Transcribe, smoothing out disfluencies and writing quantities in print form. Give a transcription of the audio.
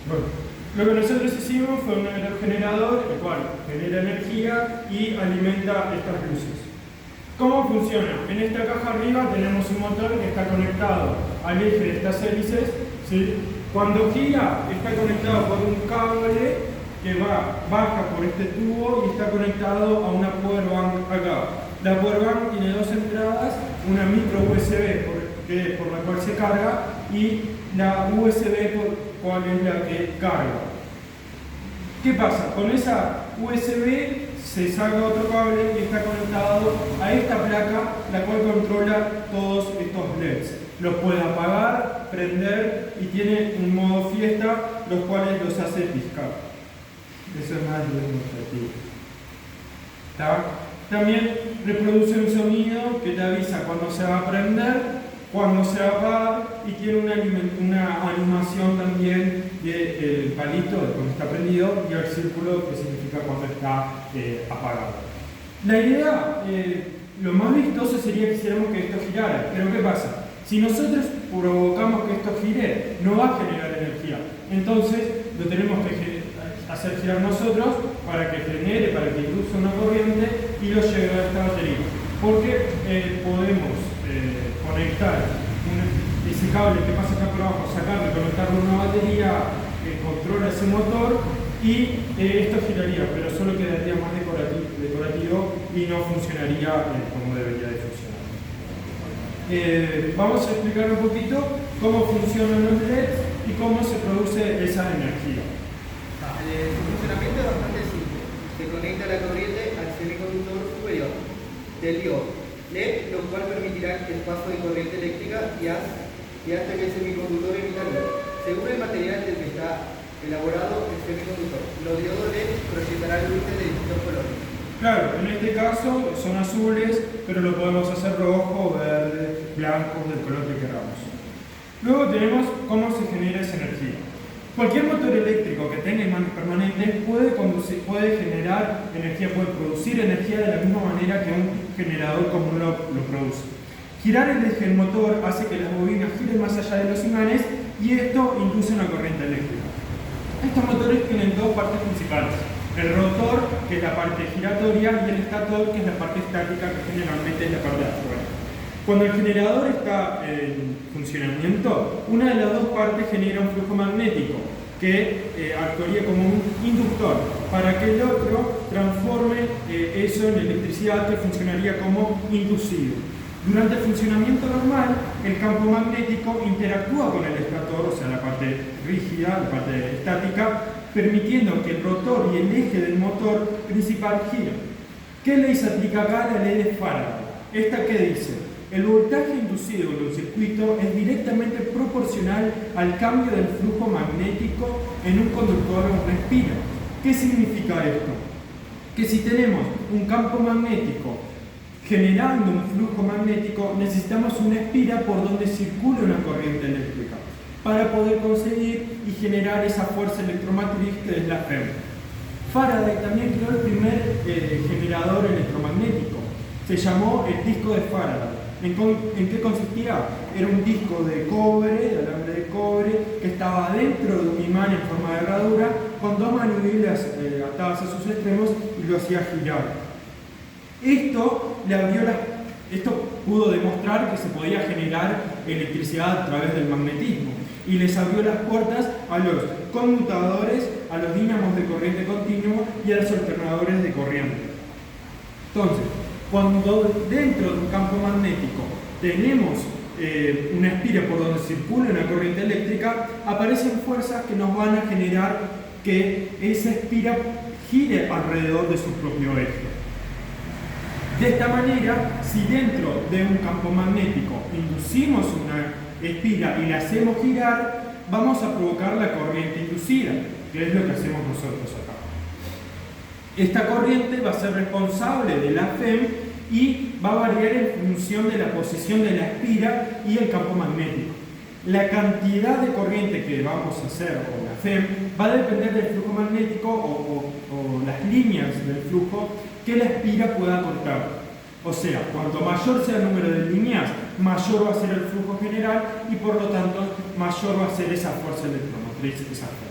Bueno, lo que nosotros hicimos fue un aerogenerador, el cual genera energía y alimenta estas luces. ¿Cómo funciona? En esta caja arriba tenemos un motor que está conectado al eje de estas hélices, ¿sí? Cuando gira, está conectado por un cable que baja por este tubo y está conectado a una powerbank acá. La powerbank tiene dos entradas, una micro USB por la cual se carga y la USB por cual es la que carga. ¿Qué pasa? Con esa USB se saca otro cable y está conectado a esta placa, la cual controla todos estos LEDs. Los puede apagar, prender y tiene un modo fiesta, los cuales los hace piscar. Eso es más demostrativo. También reproduce un sonido que te avisa cuando se va a prender, cuando se va a apagar y tiene una animación también del palito de cuando está prendido y el círculo que significa cuando está apagado. La idea, lo más vistoso sería que hiciéramos que esto girara, pero ¿qué pasa? Si nosotros provocamos que esto gire, no va a generar energía. Entonces lo tenemos que hacer girar nosotros para que genere, para que cruce una corriente y lo lleve a esta batería. Porque podemos conectar ese cable que pasa acá por abajo, sacarlo y conectarlo a una batería que controla ese motor y esto giraría, pero solo quedaría más decorativo y no funcionaría como debería de funcionar. Vamos a explicar un poquito cómo funcionan los LEDs y cómo se produce esa energía. El funcionamiento es bastante simple. Se conecta la corriente al semiconductor superior del diodo LED, lo cual permitirá el paso de corriente eléctrica y hasta que el semiconductor emita luz. Según el material del que está elaborado el semiconductor, los diodos LED proyectarán luces de distintos colores. Claro, en este caso son azules, pero lo podemos hacer rojo, verde, blanco, del color que queramos. Luego tenemos cómo se genera esa energía. Cualquier motor eléctrico que tenga imanes permanentes puede generar energía, puede producir energía de la misma manera que un generador común lo produce. Girar el eje del motor hace que las bobinas giren más allá de los imanes y esto induce una corriente eléctrica. Estos motores tienen dos partes principales: el rotor, que es la parte giratoria, y el estator, que es la parte estática, que generalmente es la parte de afuera. Cuando el generador está en funcionamiento, una de las dos partes genera un flujo magnético que actuaría como un inductor para que el otro transforme eso en electricidad, que funcionaría como inducido. Durante el funcionamiento normal, el campo magnético interactúa con el estator, o sea, la parte rígida, la parte estática, permitiendo que el rotor y el eje del motor principal giren. ¿Qué ley se aplica acá? La ley de Faraday. ¿Esta qué dice? El voltaje inducido en un circuito es directamente proporcional al cambio del flujo magnético en un conductor o una espira. ¿Qué significa esto? Que si tenemos un campo magnético generando un flujo magnético, necesitamos una espira por donde circule una corriente eléctrica para poder conseguir y generar esa fuerza electromotriz que es la FEM. Faraday también creó el primer generador electromagnético. Se llamó el disco de Faraday. ¿En qué consistía? Era un disco de cobre, de alambre de cobre, que estaba dentro de un imán en forma de herradura, con dos maniveladas atadas a sus extremos y lo hacía girar. Esto pudo demostrar que se podía generar electricidad a través del magnetismo y les abrió las puertas a los conmutadores, a los dínamos de corriente continua y a los alternadores de corriente. Entonces, cuando dentro de un campo magnético tenemos una espira por donde circula una corriente eléctrica, aparecen fuerzas que nos van a generar que esa espira gire alrededor de su propio eje. De esta manera, si dentro de un campo magnético inducimos una espira y la hacemos girar, vamos a provocar la corriente inducida, que es lo que hacemos nosotros acá. Esta corriente va a ser responsable de la FEM y va a variar en función de la posición de la espira y el campo magnético. La cantidad de corriente que vamos a hacer con la FEM va a depender del flujo magnético o las líneas del flujo que la espira pueda cortar. O sea, cuanto mayor sea el número de líneas, mayor va a ser el flujo general y por lo tanto mayor va a ser esa fuerza electromotriz, esa FEM.